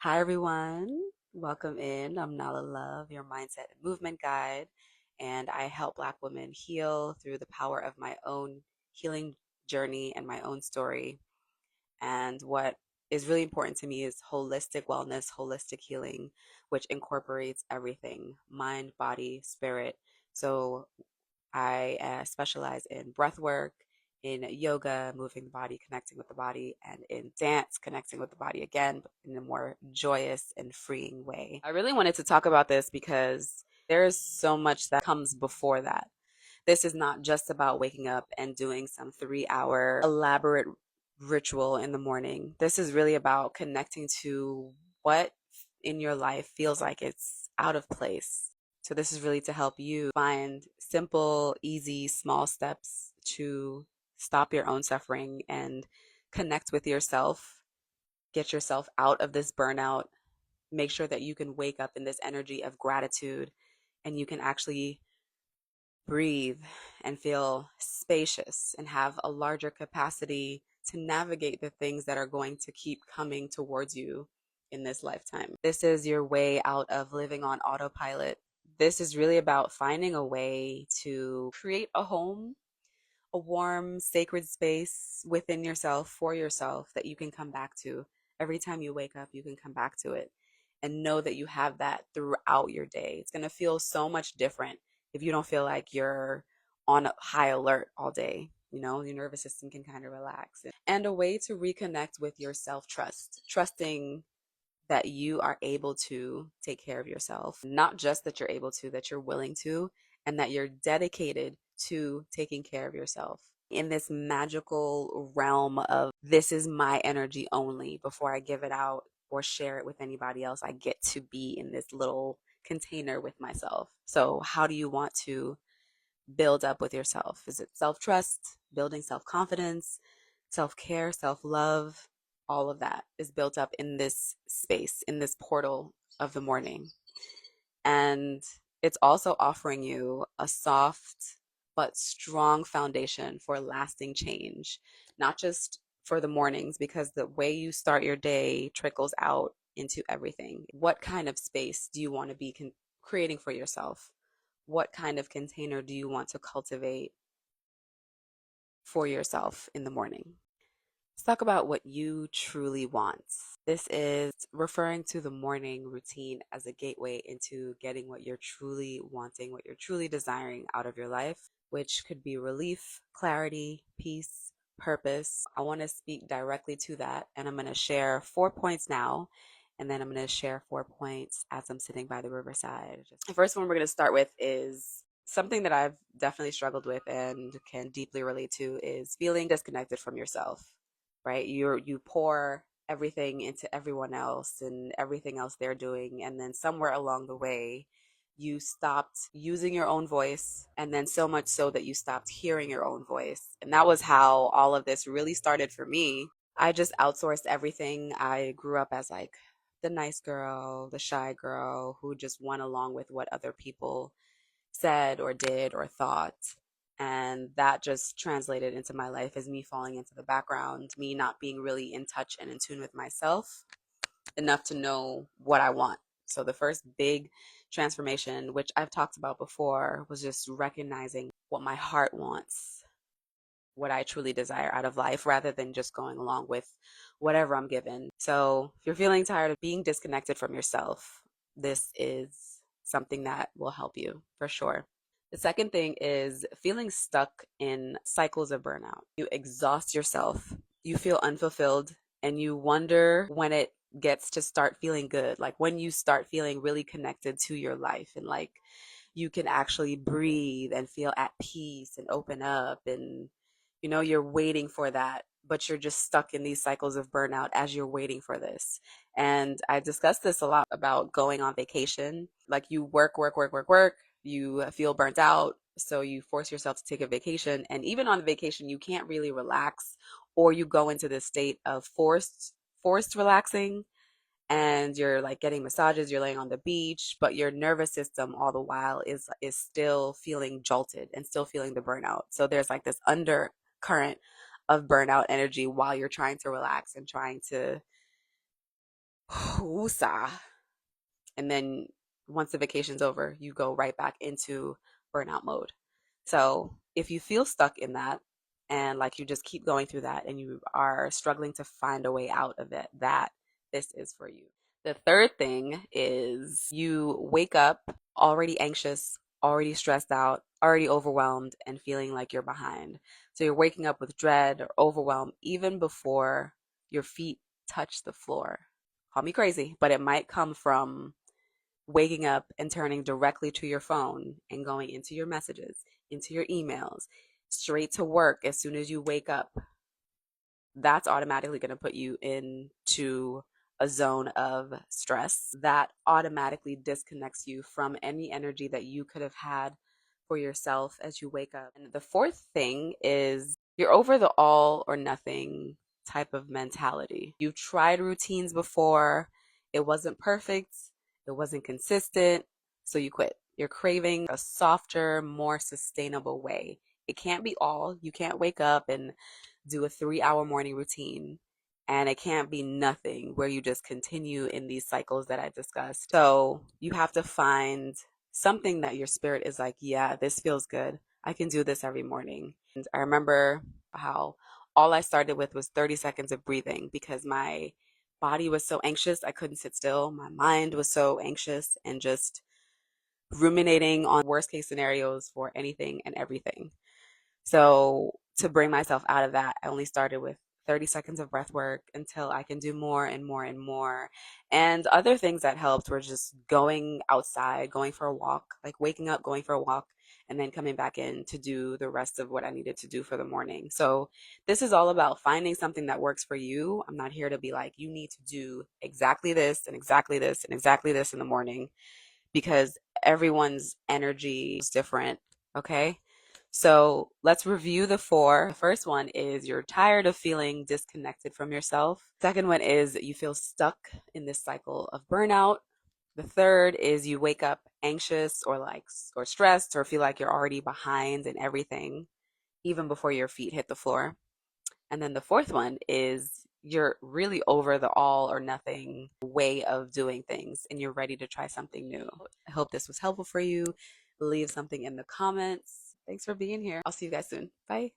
Hi, everyone. Welcome in. I'm Nala Love, your mindset and movement guide, and I help Black women heal through the power of my own healing journey and my own story. And what is really important to me is holistic wellness, holistic healing, which incorporates everything: mind, body, spirit. So I specialize in breath work, in yoga, moving the body, connecting with the body, and in dance, connecting with the body again, but in a more joyous and freeing way. I really wanted to talk about this because there is so much that comes before that. This is not just about waking up and doing some 3 hour elaborate ritual in the morning. This is really about connecting to what in your life feels like it's out of place. So, this is really to help you find simple, easy, small steps to stop your own suffering and connect with yourself, get yourself out of this burnout, make sure that you can wake up in this energy of gratitude and you can actually breathe and feel spacious and have a larger capacity to navigate the things that are going to keep coming towards you in this lifetime. This is your way out of living on autopilot. This is really about finding a way to create a home, a warm, sacred space within yourself, for yourself, that you can come back to. Every time you wake up, you can come back to it and know that you have that throughout your day. It's going to feel so much different if you don't feel like you're on high alert all day. You know, your nervous system can kind of relax. And a way to reconnect with your self trust, trusting that you are able to take care of yourself. Not just that you're able to, that you're willing to, and that you're dedicated to taking care of yourself. In this magical realm of this is my energy only before I give it out or share it with anybody else, I get to be in this little container with myself. So, how do you want to build up with yourself? Is it self trust, building self confidence, self care, self love? All of that is built up in this space, in this portal of the morning. And it's also offering you a soft but strong foundation for lasting change, not just for the mornings, because the way you start your day trickles out into everything. What kind of space do you want to be creating for yourself? What kind of container do you want to cultivate for yourself in the morning? Let's talk about what you truly want. This is referring to the morning routine as a gateway into getting what you're truly wanting, what you're truly desiring out of your life, which could be relief, clarity, peace, purpose. I want to speak directly to that, and I'm going to share 4 points now, and then I'm going to share 4 points as I'm sitting by the riverside. The first one we're going to start with is something that I've definitely struggled with and can deeply relate to is feeling disconnected from yourself, right? You pour everything into everyone else and everything else they're doing, and then somewhere along the way you stopped using your own voice, and then so much so that you stopped hearing your own voice. And that was how all of this really started for me. I just outsourced everything. I grew up as like the nice girl, the shy girl who just went along with what other people said or did or thought. And that just translated into my life as me falling into the background, me not being really in touch and in tune with myself enough to know what I want. So the first big transformation, which I've talked about before, was just recognizing what my heart wants, what I truly desire out of life, rather than just going along with whatever I'm given. So if you're feeling tired of being disconnected from yourself, this is something that will help you for sure. The second thing is feeling stuck in cycles of burnout. You exhaust yourself, you feel unfulfilled, and you wonder when it gets to start feeling good. Like when you start feeling really connected to your life and like you can actually breathe and feel at peace and open up, and you're waiting for that, but you're just stuck in these cycles of burnout as you're waiting for this. And I discussed this a lot about going on vacation. Like you work, work, work, work, work, you feel burnt out, so you force yourself to take a vacation, and even on the vacation you can't really relax, or you go into this state of forced relaxing, and you're like getting massages, you're laying on the beach, but your nervous system all the while is still feeling jolted and still feeling the burnout. So there's like this undercurrent of burnout energy while you're trying to relax and trying to Woosah. And then once the vacation's over, you go right back into burnout mode. So if you feel stuck in that and like you just keep going through that and you are struggling to find a way out of it, that this is for you. The third thing is you wake up already anxious, already stressed out, already overwhelmed, and feeling like you're behind. So you're waking up with dread or overwhelm even before your feet touch the floor. Call me crazy, but it might come from waking up and turning directly to your phone and going into your messages, into your emails, straight to work as soon as you wake up. That's automatically going to put you into a zone of stress that automatically disconnects you from any energy that you could have had for yourself as you wake up. And the fourth thing is you're over the all or nothing type of mentality. You tried routines before, it wasn't perfect, it wasn't consistent, so you quit. You're craving a softer, more sustainable way. It can't be all. You can't wake up and do a 3 hour morning routine. And it can't be nothing where you just continue in these cycles that I discussed. So you have to find something that your spirit is like, yeah, this feels good. I can do this every morning. And I remember how all I started with was 30 seconds of breathing because my body was so anxious. I couldn't sit still. My mind was so anxious and just ruminating on worst case scenarios for anything and everything. So to bring myself out of that, I only started with 30 seconds of breath work until I can do more and more and more. And other things that helped were just going outside, going for a walk, like waking up, going for a walk, and then coming back in to do the rest of what I needed to do for the morning. So this is all about finding something that works for you. I'm not here to be like, you need to do exactly this and exactly this and exactly this in the morning because everyone's energy is different. Okay. So let's review the four. The first one is you're tired of feeling disconnected from yourself. Second one is you feel stuck in this cycle of burnout. The third is you wake up anxious or stressed or feel like you're already behind in everything, even before your feet hit the floor. And then the fourth one is you're really over the all or nothing way of doing things and you're ready to try something new. I hope this was helpful for you. Leave something in the comments. Thanks for being here. I'll see you guys soon. Bye.